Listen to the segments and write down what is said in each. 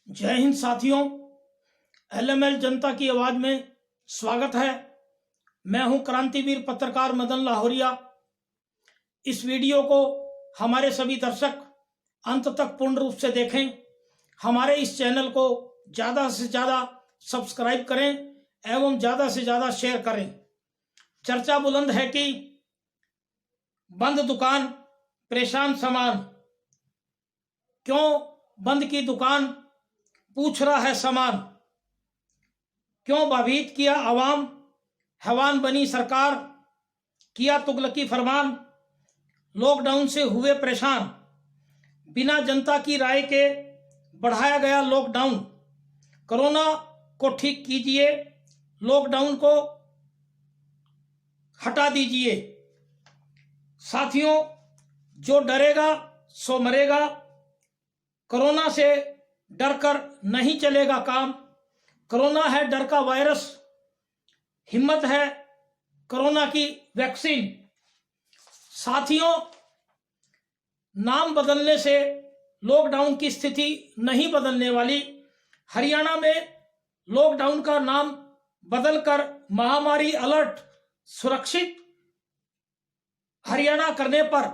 जय हिंद साथियों, एलएमएल जनता की आवाज में स्वागत है। मैं हूं क्रांतिवीर पत्रकार मदन लाहौरिया। इस वीडियो को हमारे सभी दर्शक अंत तक पूर्ण रूप से देखें। हमारे इस चैनल को ज़्यादा से ज़्यादा सब्सक्राइब करें एवं ज़्यादा से ज़्यादा शेयर करें। चर्चा बुलंद है कि बंद दुकान परेशान सामान, क्यों बंद की दुकान पूछ रहा है सामान, क्यों भयभीत किया अवाम, हैवान बनी सरकार, किया तुगलकी फरमान, लॉकडाउन से हुए परेशान, बिना जनता की राय के बढ़ाया गया लॉकडाउन, कोरोना को ठीक कीजिए, लॉकडाउन को हटा दीजिए। साथियों, जो डरेगा सो मरेगा। कोरोना से डरकर नहीं चलेगा काम। कोरोना है डर का वायरस, हिम्मत है कोरोना की वैक्सीन। साथियों, नाम बदलने से लॉकडाउन की स्थिति नहीं बदलने वाली। हरियाणा में लॉकडाउन का नाम बदलकर महामारी अलर्ट सुरक्षित हरियाणा करने पर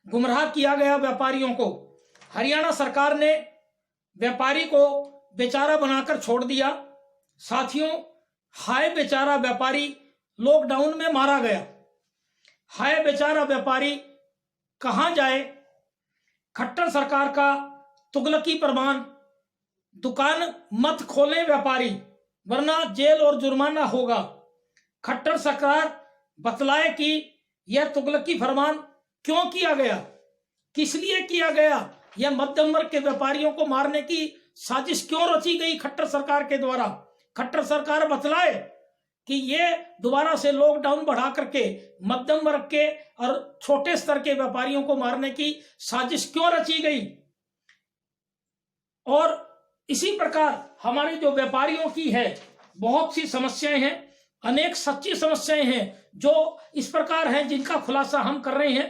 गुमराह किया गया व्यापारियों को। हरियाणा सरकार ने व्यापारी को बेचारा बनाकर छोड़ दिया। साथियों, हाय बेचारा व्यापारी लॉकडाउन में मारा गया। हाय बेचारा व्यापारी कहां जाए। खट्टर सरकार का तुगलकी फरमान, दुकान मत खोले व्यापारी वरना जेल और जुर्माना होगा। खट्टर सरकार बतलाए कि यह तुगलकी फरमान क्यों किया गया, किस लिए किया गया। यह मध्यम वर्ग के व्यापारियों को मारने की साजिश क्यों रची गई खट्टर सरकार के द्वारा। खट्टर सरकार बतलाए कि ये दोबारा से लॉकडाउन बढ़ा करके मध्यम वर्ग के और छोटे स्तर के व्यापारियों को मारने की साजिश क्यों रची गई। और इसी प्रकार हमारे जो व्यापारियों की है बहुत सी समस्याएं हैं, अनेक सच्ची समस्याएं हैं जो इस प्रकार हैं जिनका खुलासा हम कर रहे हैं।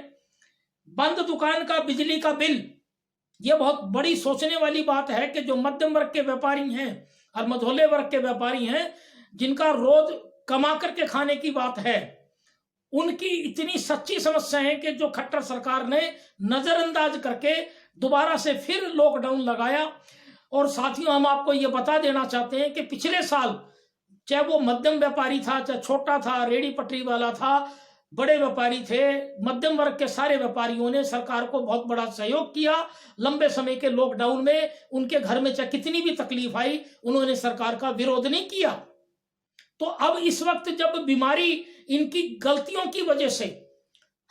बंद दुकान का बिजली का बिल, यह बहुत बड़ी सोचने वाली बात है कि जो मध्यम वर्ग के व्यापारी हैं और मझोले वर्ग के व्यापारी हैं जिनका रोज कमा करके खाने की बात है, उनकी इतनी सच्ची समस्या है कि जो खट्टर सरकार ने नजरअंदाज करके दोबारा से फिर लॉकडाउन लगाया। और साथियों, हम आपको ये बता देना चाहते हैं कि पिछले साल चाहे वो मध्यम व्यापारी था, चाहे छोटा था, रेडी पटरी वाला था, बड़े व्यापारी थे, मध्यम वर्ग के सारे व्यापारियों ने सरकार को बहुत बड़ा सहयोग किया। लंबे समय के लॉकडाउन में उनके घर में चाहे कितनी भी तकलीफ आई, उन्होंने सरकार का विरोध नहीं किया। तो अब इस वक्त जब बीमारी इनकी गलतियों की वजह से,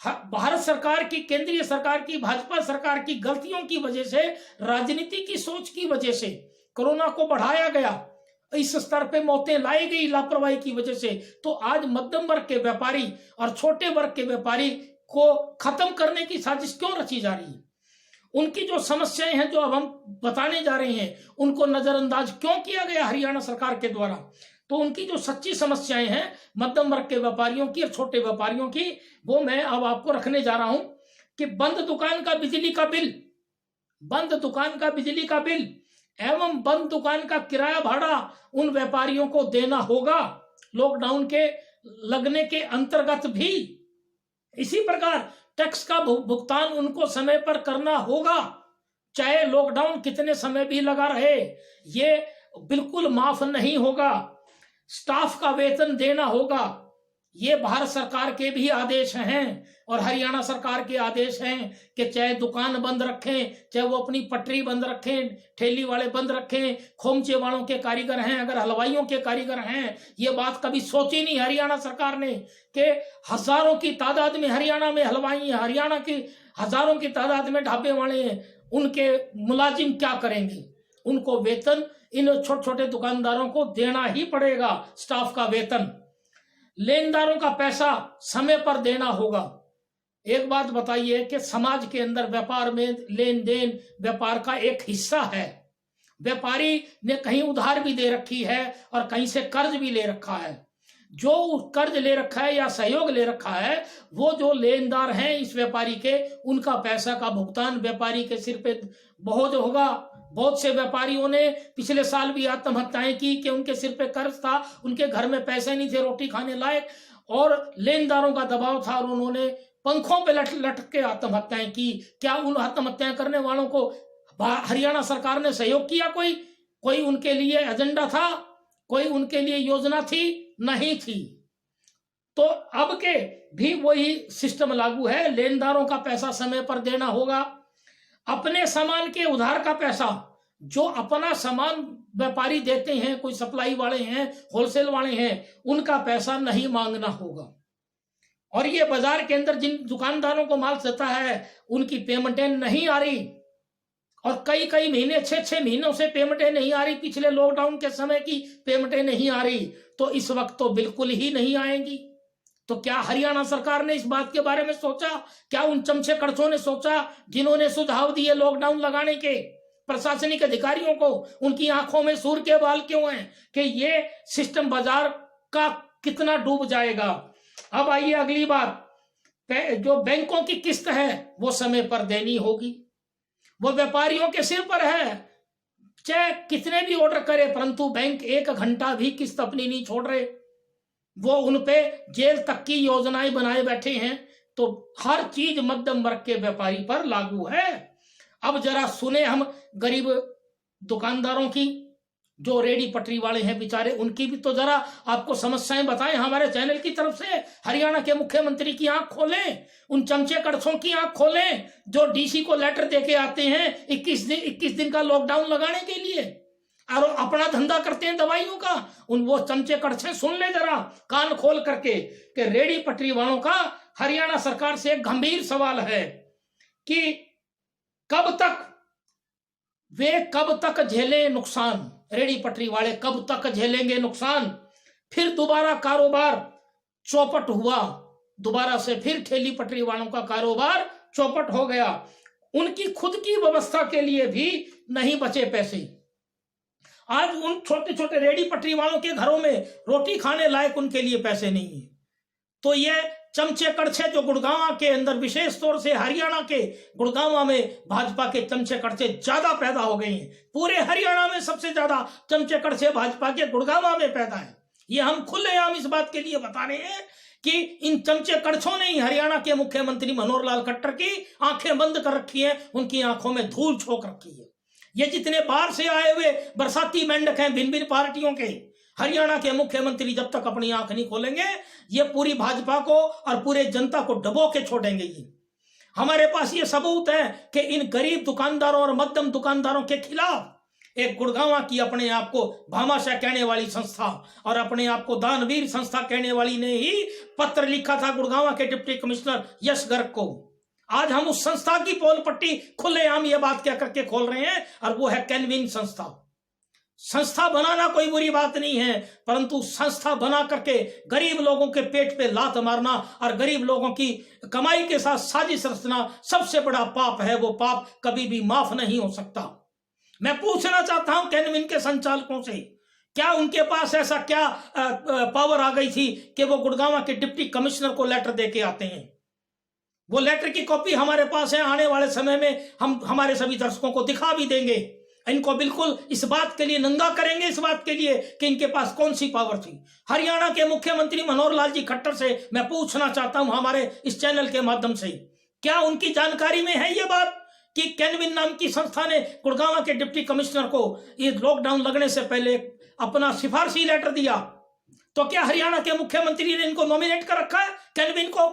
भारत सरकार की, केंद्रीय सरकार की, भाजपा सरकार की गलतियों की वजह से, राजनीति की सोच की वजह से कोरोना को बढ़ाया गया, इस स्तर पे मौतें लाई गई लापरवाही की वजह से, तो आज मध्यम वर्ग के व्यापारी और छोटे वर्ग के व्यापारी को खत्म करने की साजिश क्यों रची जा रही है। उनकी जो समस्याएं हैं जो अब हम बताने जा रहे हैं, उनको नजरअंदाज क्यों किया गया हरियाणा सरकार के द्वारा। तो उनकी जो सच्ची समस्याएं हैं मध्यम वर्ग के व्यापारियों की और छोटे व्यापारियों की, वो मैं अब आपको रखने जा रहा हूं कि बंद दुकान का बिजली का बिल, बंद दुकान का बिजली का बिल एवं बंद दुकान का किराया भाड़ा उन व्यापारियों को देना होगा लॉकडाउन के लगने के अंतर्गत भी। इसी प्रकार टैक्स का भुगतान उनको समय पर करना होगा, चाहे लॉकडाउन कितने समय भी लगा रहे, ये बिल्कुल माफ नहीं होगा। स्टाफ का वेतन देना होगा। ये भारत सरकार के भी आदेश हैं और हरियाणा सरकार के आदेश हैं कि चाहे दुकान बंद रखें, चाहे वो अपनी पटरी बंद रखें, ठेली वाले बंद रखें, खोमचे वालों के कारीगर हैं, अगर हलवाइयों के कारीगर हैं, ये बात कभी सोची नहीं हरियाणा सरकार ने कि हजारों की तादाद में हरियाणा में हलवाई हैं, हरियाणा की हजारों की तादाद में ढाबे वाले हैं, उनके मुलाजिम क्या करेंगे। उनको वेतन इन छोटे छोटे दुकानदारों को देना ही पड़ेगा, स्टाफ का वेतन। लेनदारों का पैसा समय पर देना होगा। एक बात बताइए कि समाज के अंदर व्यापार में लेन देन व्यापार का एक हिस्सा है। व्यापारी ने कहीं उधार भी दे रखी है और कहीं से कर्ज भी ले रखा है। जो कर्ज ले रखा है या सहयोग ले रखा है, वो जो लेनदार हैं इस व्यापारी के, उनका पैसा का भुगतान व्यापारी के सिर पे बोझ होगा, बहुत से व्यापारियों ने पिछले साल भी आत्महत्याएं की कि उनके सिर पे कर्ज था, उनके घर में पैसे नहीं थे रोटी खाने लायक, और लेनदारों का दबाव था और उन्होंने पंखों पे लटक के आत्महत्याएं की। क्या उन आत्महत्याएं करने वालों को हरियाणा सरकार ने सहयोग किया? कोई उनके लिए एजेंडा था? कोई उनके लिए योजना थी? नहीं थी। तो अब के भी वही सिस्टम लागू है। लेनदारों का पैसा समय पर देना होगा। अपने सामान के उधार का पैसा, जो अपना सामान व्यापारी देते हैं, कोई सप्लाई वाले हैं, होलसेल वाले हैं, उनका पैसा नहीं मांगना होगा। और ये बाजार के अंदर जिन दुकानदारों को माल देता है उनकी पेमेंटें नहीं आ रही, और कई महीने 6 महीनों से पेमेंटें नहीं आ रही। पिछले लॉकडाउन के समय की पेमेंटें नहीं आ रही, तो इस वक्त तो बिल्कुल ही नहीं आएंगी। तो क्या हरियाणा सरकार ने इस बात के बारे में सोचा? क्या उन चमचे कड़छों ने सोचा जिन्होंने सुझाव दिए लॉकडाउन लगाने के? प्रशासनिक अधिकारियों को उनकी आंखों में सूर के बाल क्यों हैं कि ये सिस्टम बाजार का कितना डूब जाएगा? अब आइए अगली बात, जो बैंकों की किस्त है वो समय पर देनी होगी। वो व्यापारियों के सिर पर है, चाहे कितने भी ऑर्डर करे, परंतु बैंक 1 घंटा भी किस्त अपनी नहीं छोड़ रहे। वो उन पे जेल तक की योजनाएं बनाए बैठे हैं। तो हर चीज मध्यम वर्ग के व्यापारी पर लागू है। अब जरा सुने हम गरीब दुकानदारों की, जो रेडी पटरी वाले हैं बेचारे, उनकी भी तो जरा आपको समस्याएं बताएं हमारे चैनल की तरफ से। हरियाणा के मुख्यमंत्री की आंख खोलें, उन चमचे कड़छों की आंख खोलें जो डीसी को लेटर देके आते हैं 21 दिन का लॉकडाउन लगाने के लिए, और अपना धंधा करते हैं दवाइयों का। वो चमचे कड़छे सुन ले जरा कान खोल करके कि रेडी पटरी वालों का हरियाणा सरकार से एक गंभीर सवाल है कि कब तक झेले नुकसान। रेडी पटरी वाले कब तक झेलेंगे नुकसान? फिर दोबारा कारोबार चौपट हुआ, दोबारा से फिर ठेली पटरी वालों का कारोबार चौपट हो गया। उनकी खुद की व्यवस्था के लिए भी नहीं बचे पैसे। आज उन छोटे छोटे रेडी पटरी वालों के घरों में रोटी खाने लायक उनके लिए पैसे नहीं है। तो ये चमचे कड़छे जो गुड़गांव के अंदर, विशेष तौर से हरियाणा के गुड़गांव में भाजपा के चमचे कड़छे ज्यादा पैदा हो गए हैं। पूरे हरियाणा में सबसे ज्यादा चमचे कड़छे भाजपा के गुड़गांव में पैदा है। ये हम खुलेआम इस बात के लिए बता रहे हैं कि इन चमचे कड़छों ने ही हरियाणा के मुख्यमंत्री मनोहर लाल खट्टर की आंखें बंद कर रखी है, उनकी आंखों में धूल झोंक रखी है। ये जितने बाहर से आए हुए बरसाती मेंढक हैं भिन्न भिन्न पार्टियों के, हरियाणा के मुख्यमंत्री जब तक अपनी आंख नहीं खोलेंगे, ये पूरी भाजपा को और पूरे जनता को डबो के छोड़ेंगे। ये हमारे पास ये सबूत है कि इन गरीब दुकानदारों और मध्यम दुकानदारों के खिलाफ एक गुड़गांव की अपने आप को भामाशाह कहने वाली संस्था और अपने आप को दानवीर संस्था कहने वाली ने ही पत्र लिखा था गुड़गांव के डिप्टी कमिश्नर यश गर्ग को। आज हम उस संस्था की पोल पट्टी खुलेआम ये बात कह करके खोल रहे हैं, और वो है कैनविन संस्था। संस्था बनाना कोई बुरी बात नहीं है, परंतु संस्था बना करके गरीब लोगों के पेट पे लात मारना और गरीब लोगों की कमाई के साथ साजिश रचना सबसे बड़ा पाप है। वो पाप कभी भी माफ नहीं हो सकता। मैं पूछना चाहता हूं कैनविन के संचालकों से, क्या उनके पास ऐसा क्या पावर आ गई थी कि वो गुड़गांव के डिप्टी कमिश्नर को लेटर देके आते हैं? वो लेटर की कॉपी हमारे पास है, आने वाले समय में हम हमारे सभी दर्शकों को दिखा भी देंगे। इनको बिल्कुल इस बात के लिए नंगा करेंगे, इस बात के लिए कि इनके पास कौन सी पावर थी। हरियाणा के मुख्यमंत्री मनोहर लाल जी खट्टर से मैं पूछना चाहता हूं हमारे इस चैनल के माध्यम से, क्या उनकी जानकारी में है ये बात कि कैनविन नाम की संस्था ने गुड़गांव के डिप्टी कमिश्नर को ये लॉकडाउन लगने से पहले अपना सिफारशी लेटर दिया? तो क्या हरियाणा के मुख्यमंत्री ने इनको नॉमिनेट कर रखा है कैनविन को?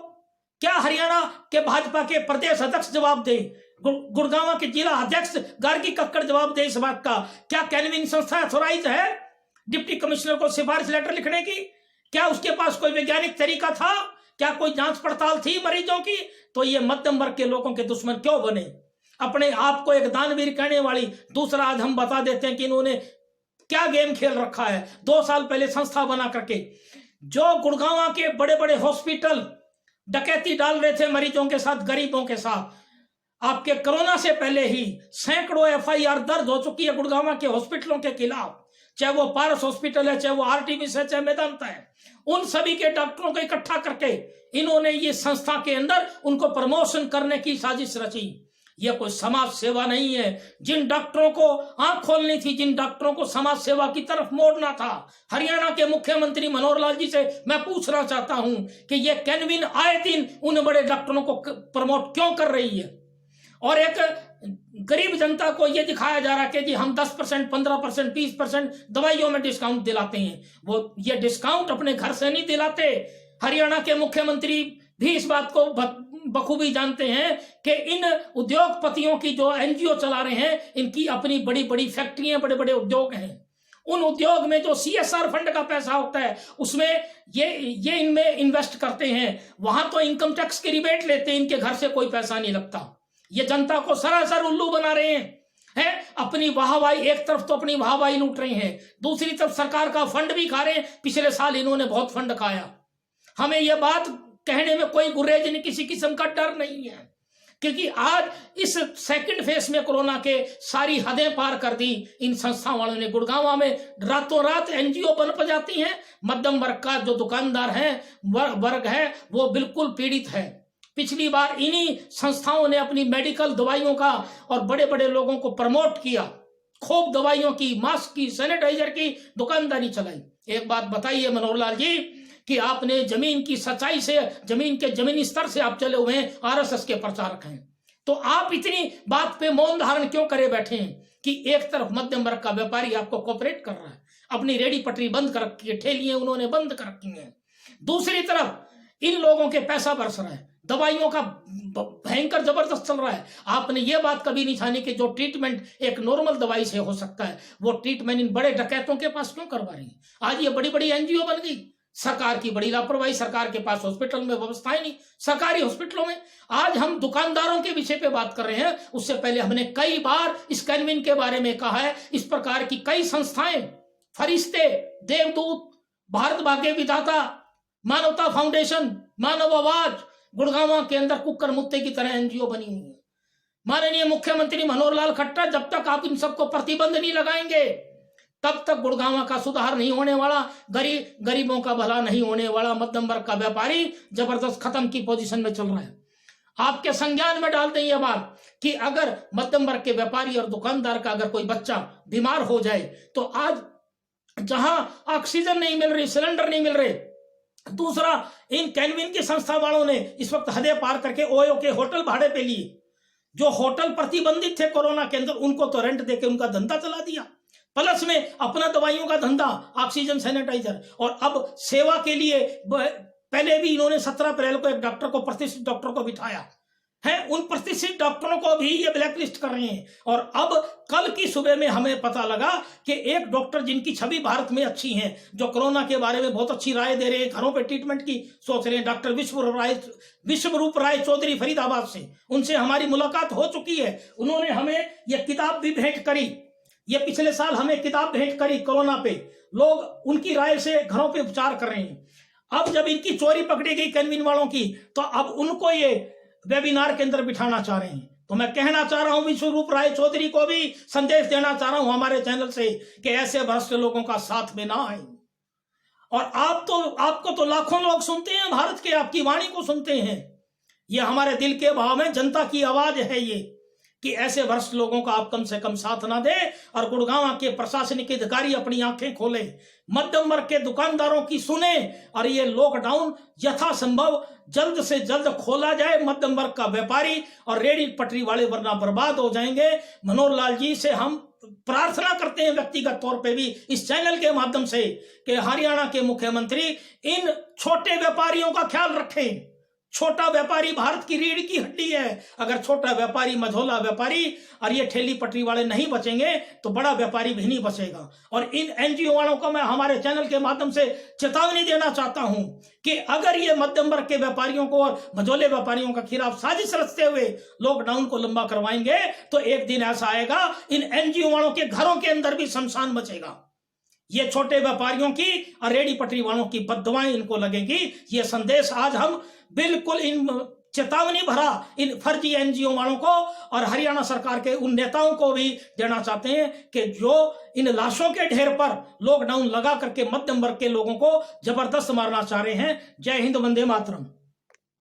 क्या हरियाणा के भाजपा के प्रदेश अध्यक्ष जवाब दे, गुड़गांव के जिला अध्यक्ष गार्गी कक्कड़ जवाब दे इस बात का? क्या कैनविन संस्था ऑथोराइज है डिप्टी कमिश्नर को सिफारिश लेटर लिखने की? क्या उसके पास कोई वैज्ञानिक तरीका था? क्या कोई जांच पड़ताल थी मरीजों की? तो ये मध्यम वर्ग के लोगों के दुश्मन क्यों बने? अपने आप को एक दानवीर कहने वाली, दूसरा आज हम बता देते हैं कि इन्होंने क्या गेम खेल रखा है। 2 साल पहले संस्था बना करके जो गुड़गांव के बड़े बड़े हॉस्पिटल डकैती डाल रहे थे मरीजों के साथ, गरीबों के साथ, आपके कोरोना से पहले ही सैकड़ों FIR दर्ज हो चुकी है गुड़गांव के हॉस्पिटलों के खिलाफ, चाहे वो पारस हॉस्पिटल है, चाहे वो आरटीमिस है, चाहे मेदांता है। उन सभी के डॉक्टरों को इकट्ठा करके इन्होंने ये संस्था के अंदर उनको प्रमोशन करने की साजिश रची। ये कोई समाज सेवा नहीं है। जिन डॉक्टरों को आंख खोलनी थी, जिन डॉक्टरों को समाज सेवा की तरफ मोड़ना था, हरियाणा के मुख्यमंत्री मनोहर लाल जी से मैं पूछना चाहता हूं कि ये कैनविन आए दिन उन बड़े डॉक्टरों को प्रमोट क्यों कर रही है, और एक गरीब जनता को ये दिखाया जा रहा है कि जी हम 10%, 15%, 20% दवाइयों में डिस्काउंट दिलाते हैं। वो ये डिस्काउंट अपने घर से नहीं दिलाते। हरियाणा के मुख्यमंत्री भी इस बात को बखूबी जानते हैं कि इन उद्योगपतियों की जो एनजीओ चला रहे हैं, इनकी अपनी बड़ी बड़ी फैक्ट्रियां, बड़े बड़े उद्योग हैं। उन उद्योग में जो CSR फंड का पैसा होता है उसमें ये इनमें इन्वेस्ट करते हैं। वहां तो इनकम टैक्स की रिबेट लेते हैं, इनके घर से कोई पैसा नहीं लगता। ये जनता को सरासर उल्लू बना रहे हैं अपनी वाहवाही। एक तरफ तो अपनी वाहवाही लूट रहे हैं, दूसरी तरफ सरकार का फंड भी खा रहे हैं। पिछले साल इन्होंने बहुत फंड खाया। हमें यह बात कहने में कोई गुरेज नहीं, किसी किस्म का डर नहीं है, क्योंकि आज इस सेकंड फेज में कोरोना के सारी हदें पार कर दी इन संस्थाओं वालों ने। गुड़गांव में रातों रात एनजीओ बन जाती हैं। मध्यम वर्ग का जो दुकानदार है, वर्ग है, वो बिल्कुल पीड़ित है। पिछली बार इन्हीं संस्थाओं ने अपनी मेडिकल दवाइयों का और बड़े बड़े लोगों को प्रमोट किया, खूब दवाइयों की, मास्क की, सैनिटाइजर की दुकानदारी चलाई। एक बात बताइए मनोहर लाल जी कि आपने जमीन की सच्चाई से, जमीन के जमीनी स्तर से आप चले हुए हैं, आरएसएस के प्रचारक हैं, तो आप इतनी बात पे मौन धारण क्यों करे बैठे हैं कि एक तरफ मध्यम वर्ग का व्यापारी आपको कोऑपरेट कर रहा है, अपनी रेडी पटरी बंद कर रखी है, ठेलियां उन्होंने बंद कर रखी हैं, दूसरी तरफ इन लोगों के पैसा बरस रहा है, दवाइयों का भयंकर जबरदस्त चल रहा है। आपने ये बात कभी नहीं छानी कि जो ट्रीटमेंट एक नॉर्मल दवाई से हो सकता है, वो ट्रीटमेंट इन बड़े डकैतों के पास क्यों करवा रही है। आज ये बड़ी बड़ी एनजीओ बन गई। सरकार की बड़ी लापरवाही, सरकार के पास हॉस्पिटल में व्यवस्थाएं नहीं। सरकारी हॉस्पिटलों में आज हम दुकानदारों के विषय पे बात कर रहे हैं, उससे पहले हमने कई बार इस कैनविन के बारे में कहा है। इस प्रकार की कई संस्थाएं, फरिश्ते, देवदूत, भारत भाग्य विधाता, मानवता फाउंडेशन, मानव आवाज, गुड़गांव के अंदर कुकर मुत्ते की तरह एनजीओ बनी हुई है। माननीय मुख्यमंत्री मनोहर लाल खट्टर, जब तक आप इन सबको प्रतिबंध नहीं लगाएंगे तब तक गुड़गांव का सुधार नहीं होने वाला, गरीबों का भला नहीं होने वाला। मध्यम वर्ग का व्यापारी जबरदस्त खत्म की पोजीशन में चल रहा है। आपके संज्ञान में डाल दें यह बात कि अगर मध्यम वर्ग के व्यापारी और दुकानदार का अगर कोई बच्चा बीमार हो जाए, तो आज जहां ऑक्सीजन नहीं मिल रही, सिलेंडर नहीं मिल रहे, दूसरा इन कैनविन की संस्था वालों ने इस वक्त हदें पार करके ओयो के होटल भाड़े पे लिए। जो होटल प्रतिबंधित थे कोरोना के अंदर, उनको तो रेंट देके उनका धंधा चला दिया, प्लस में अपना दवाइयों का धंधा, ऑक्सीजन, सैनिटाइजर। और अब सेवा के लिए पहले भी इन्होंने 17 अप्रैल को एक डॉक्टर को, प्रतिष्ठित डॉक्टर को बिठाया है, उन प्रतिष्ठित डॉक्टरों को भी ये ब्लैकलिस्ट कर रहे हैं। और अब कल की सुबह में हमें पता लगा कि एक डॉक्टर जिनकी छवि भारत में अच्छी है, जो कोरोना के बारे में बहुत अच्छी राय दे रहे हैं, घरों पे ट्रीटमेंट की सोच रहे हैं, डॉक्टर विश्वरूप राय चौधरी फरीदाबाद से, उनसे हमारी मुलाकात हो चुकी है। उन्होंने हमें यह किताब भी भेंट करी, ये पिछले साल हमें किताब भेंट करी कोरोना पे। लोग उनकी राय से घरों पे उपचार कर रहे हैं। अब जब इनकी चोरी पकड़ी गई कैनविन वालों की, तो अब उनको ये वेबिनार के अंदर बिठाना चाह रहे हैं। तो मैं कहना चाह रहा हूं विश्वरूप राय चौधरी को भी संदेश देना चाह रहा हूं हमारे चैनल से कि ऐसे भ्रष्ट लोगों का साथ में ना आए। और आपको तो लाखों लोग सुनते हैं भारत के, आपकी वाणी को सुनते हैं। ये हमारे दिल के भाव में जनता की आवाज है ये, कि ऐसे भ्रष्ट लोगों का आप कम से कम साथ ना दे। और गुड़गांव के प्रशासनिक अधिकारी अपनी आंखें खोले, मध्यम वर्ग के दुकानदारों की सुने, और ये लॉकडाउन यथासंभव जल्द से जल्द खोला जाए। मध्यम वर्ग का व्यापारी और रेडी पटरी वाले वरना बर्बाद हो जाएंगे। मनोहर लाल जी से हम प्रार्थना करते हैं व्यक्तिगत तौर पे भी, इस चैनल के माध्यम से, कि हरियाणा के मुख्यमंत्री इन छोटे व्यापारियों का ख्याल रखें। छोटा व्यापारी भारत की रीढ़ की हड्डी है। अगर छोटा व्यापारी, मझोला व्यापारी और ये ठेली पटरी वाले नहीं बचेंगे तो बड़ा व्यापारी भी नहीं बचेगा। और इन एनजीओ वालों को मैं हमारे चैनल के माध्यम से चेतावनी देना चाहता हूं कि अगर ये मध्यम वर्ग के व्यापारियों को और मझोले व्यापारियों के खिलाफ साजिश रचते हुए लॉकडाउन को लंबा करवाएंगे, तो एक दिन ऐसा आएगा इन एनजीओ वालों के घरों के अंदर भी शमशान बचेगा। ये छोटे व्यापारियों की और रेडी पटरी वालों की बद्दुआएं इनको लगेगी। ये संदेश आज हम बिल्कुल इन चेतावनी भरा इन फर्जी एनजीओ वालों को और हरियाणा सरकार के उन नेताओं को भी देना चाहते हैं कि जो इन लाशों के ढेर पर लॉकडाउन लगा करके मध्यम वर्ग के लोगों को जबरदस्त मारना चाह रहे हैं। जय हिंद, वंदे मातरम।